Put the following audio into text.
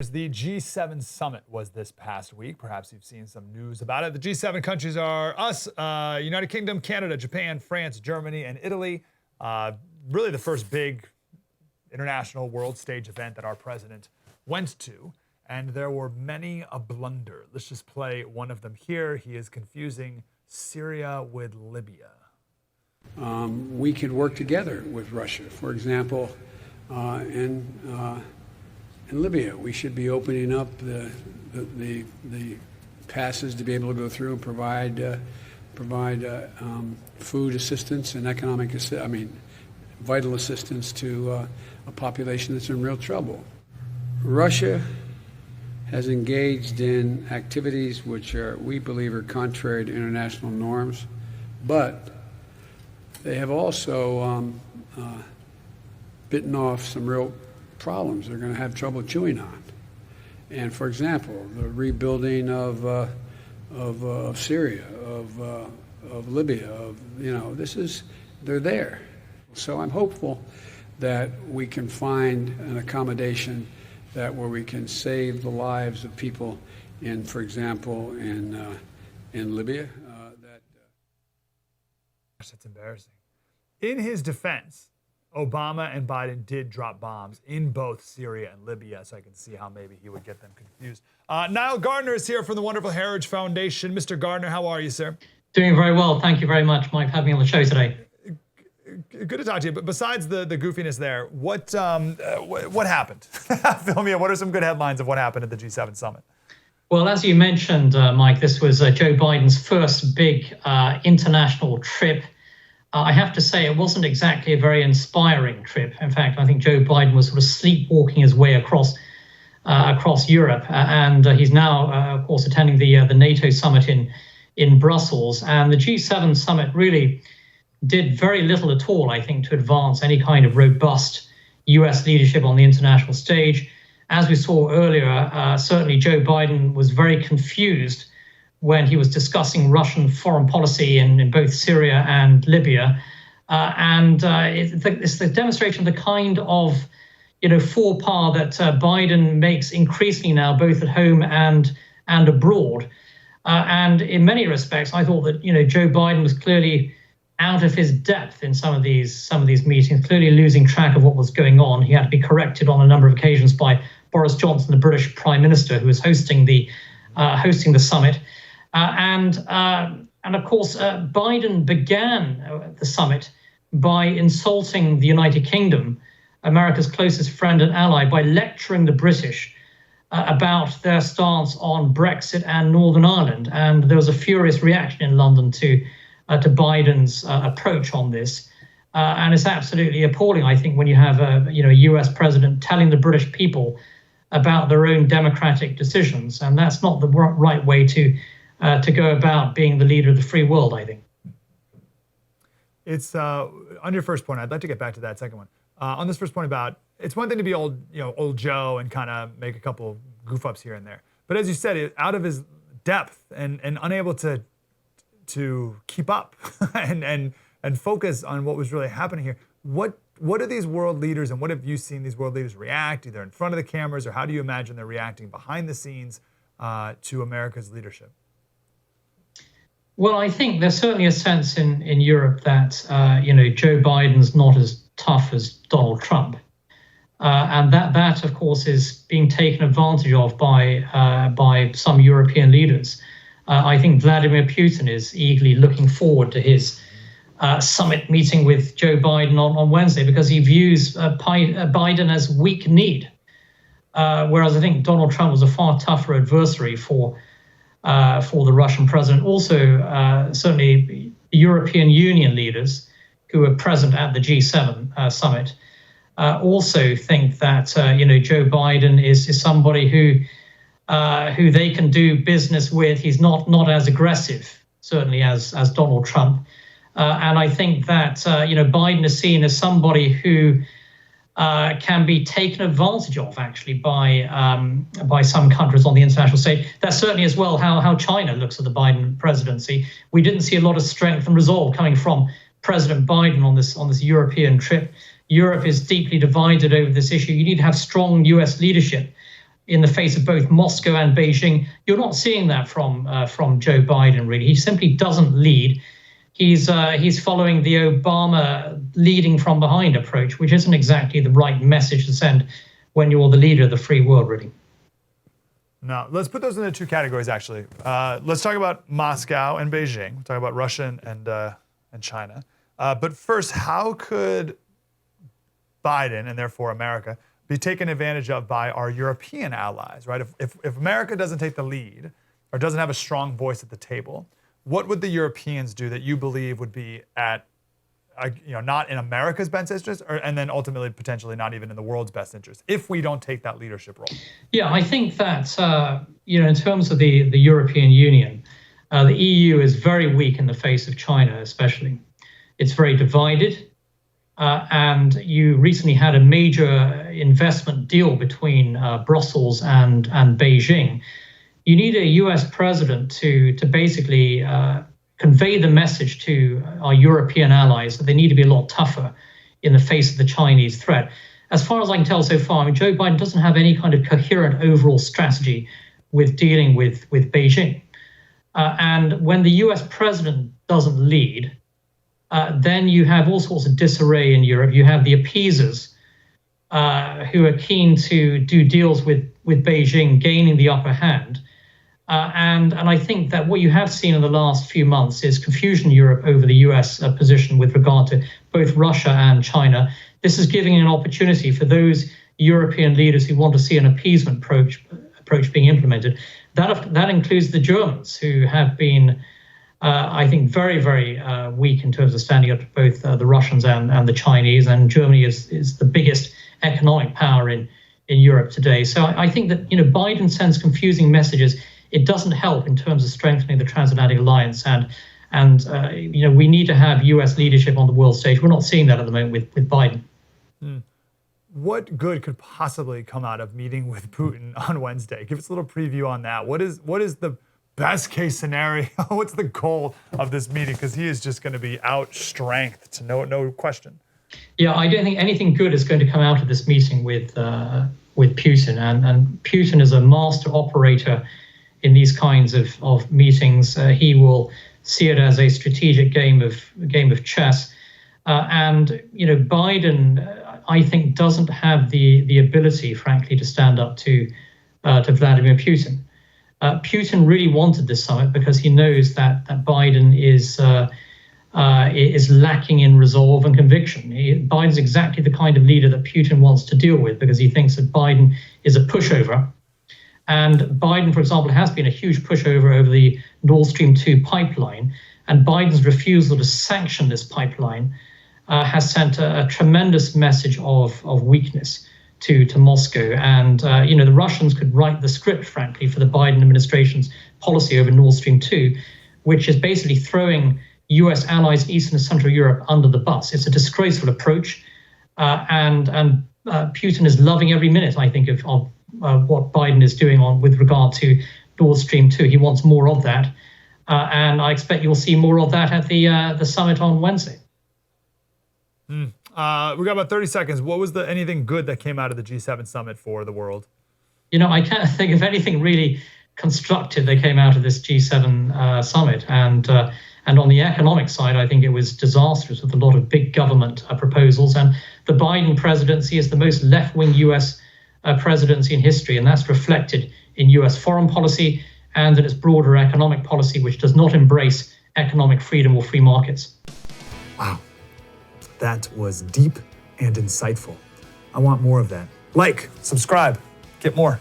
The G7 summit was this past week. Perhaps you've seen some news about it. The G7 countries are us, United Kingdom, Canada, Japan, France, Germany, and Italy. Really the first big international world stage event that our president went to. And there were many a blunder. Let's just play one of them here. He is confusing Syria with Libya. We could work together with Russia. For example, in Libya, we should be opening up the passes to be able to go through and provide food assistance and vital assistance to a population that's in real trouble. Russia has engaged in activities which we believe are contrary to international norms, but they have also bitten off some real problems they're going to have trouble chewing on. And for example, the rebuilding of Syria, of Libya, they're there. So I'm hopeful that we can find an accommodation where we can save the lives of people for example, in Libya. That's embarrassing. In his defense, Obama and Biden did drop bombs in both Syria and Libya, so I can see how maybe he would get them confused. Nile Gardiner is here from the Wonderful Heritage Foundation. Mr. Gardiner, how are you, sir? Doing very well. Thank you very much, Mike, for having me on the show today. Good to talk to you. But besides the goofiness there, what happened? Fill me in. What are some good headlines of what happened at the G7 summit? Well, as you mentioned, Mike, this was Joe Biden's first big international trip. I have to say, it wasn't exactly a very inspiring trip. In fact, I think Joe Biden was sort of sleepwalking his way across Europe, and he's now, of course, attending the NATO summit in Brussels. And the G7 summit really did very little at all, I think, to advance any kind of robust U.S. leadership on the international stage. As we saw earlier, certainly Joe Biden was very confused when he was discussing Russian foreign policy in both Syria and Libya. It's the demonstration of the kind of, faux pas that Biden makes increasingly now, both at home and abroad. And in many respects, I thought that, Joe Biden was clearly out of his depth in some of these meetings, clearly losing track of what was going on. He had to be corrected on a number of occasions by Boris Johnson, the British Prime Minister, who was hosting the summit. And of course, Biden began the summit by insulting the United Kingdom, America's closest friend and ally, by lecturing the British about their stance on Brexit and Northern Ireland. And there was a furious reaction in London to Biden's approach on this. And it's absolutely appalling, I think, when you have a US president telling the British people about their own democratic decisions. And that's not the right way to go about being the leader of the free world, I think. It's on your first point. I'd like to get back to that second one. On this first point about, it's one thing to be old Joe and kind of make a couple goof ups here and there. But as you said, out of his depth and unable to keep up and focus on what was really happening here. What are these world leaders, and what have you seen these world leaders react, either in front of the cameras, or how do you imagine they're reacting behind the scenes to America's leadership? Well, I think there's certainly a sense in Europe that Joe Biden's not as tough as Donald Trump, and that of course is being taken advantage of by some European leaders. I think Vladimir Putin is eagerly looking forward to his summit meeting with Joe Biden on Wednesday, because he views Biden as weak-kneed, whereas I think Donald Trump was a far tougher adversary for the Russian president. Also, certainly European Union leaders who were present at the G7 summit also think that Joe Biden is somebody who they can do business with. He's not as aggressive, certainly, as Donald Trump. And I think that, Biden is seen as somebody who can be taken advantage of, actually, by some countries on the international stage. That's certainly as well how China looks at the Biden presidency. We didn't see a lot of strength and resolve coming from President Biden on this European trip. Europe is deeply divided over this issue. You need to have strong US leadership. in the face of both Moscow and Beijing. You're not seeing that from Joe Biden, really. He simply doesn't lead. He's following the Obama leading from behind approach, which isn't exactly the right message to send when you're the leader of the free world, really. No, let's put those into two categories, actually. Let's talk about Moscow and Beijing. We'll talk about Russia and China. But first, how could Biden, and therefore America, be taken advantage of by our European allies, right? If America doesn't take the lead or doesn't have a strong voice at the table, what would the Europeans do that you believe would be at, not in America's best interest, and then ultimately potentially not even in the world's best interest, if we don't take that leadership role? Yeah, I think that in terms of the European Union, the EU is very weak in the face of China, especially. It's very divided, and you recently had a major investment deal between Brussels and Beijing. You need a US president to basically convey the message to our European allies that they need to be a lot tougher in the face of the Chinese threat. As far as I can tell so far, Joe Biden doesn't have any kind of coherent overall strategy with dealing with Beijing. And when the US president doesn't lead, then you have all sorts of disarray in Europe. You have the appeasers who are keen to do deals with Beijing, gaining the upper hand. And I think that what you have seen in the last few months is confusion in Europe over the US position with regard to both Russia and China. This is giving an opportunity for those European leaders who want to see an appeasement approach being implemented. That includes the Germans, who have been, I think, very, very weak in terms of standing up to both the Russians and the Chinese. And Germany is the biggest economic power in Europe today. So I think that Biden sends confusing messages. It doesn't help in terms of strengthening the transatlantic alliance, and we need to have U.S. leadership on the world stage. We're not seeing that at the moment with Biden. What good could possibly come out of meeting with Putin on Wednesday? Give us a little preview on that. What is the best case scenario? What's the goal of this meeting? Because he is just going to be outstrengthed, to no question. Yeah, I don't think anything good is going to come out of this meeting with Putin, and Putin is a master operator in these kinds of meetings. He will see it as a strategic game of chess. And Biden, I think, doesn't have the ability, frankly, to stand up to Vladimir Putin. Putin really wanted this summit because he knows that Biden is lacking in resolve and conviction. Biden's exactly the kind of leader that Putin wants to deal with, because he thinks that Biden is a pushover. And Biden, for example, has been a huge pushover over the Nord Stream 2 pipeline. And Biden's refusal to sanction this pipeline has sent a tremendous message of weakness to Moscow. And, the Russians could write the script, frankly, for the Biden administration's policy over Nord Stream 2, which is basically throwing US allies in Eastern and Central Europe under the bus. It's a disgraceful approach. And Putin is loving every minute, I think, of what Biden is doing with regard to Nord Stream 2. He wants more of that. And I expect you'll see more of that at the summit on Wednesday. We got about 30 seconds. What was anything good that came out of the G7 summit for the world? I can't think of anything really constructive that came out of this G7 summit. And on the economic side, I think it was disastrous with a lot of big government proposals. And the Biden presidency is the most left-wing US presidency in history, and that's reflected in US foreign policy and in its broader economic policy, which does not embrace economic freedom or free markets. Wow. That was deep and insightful. I want more of that. Like, subscribe, get more.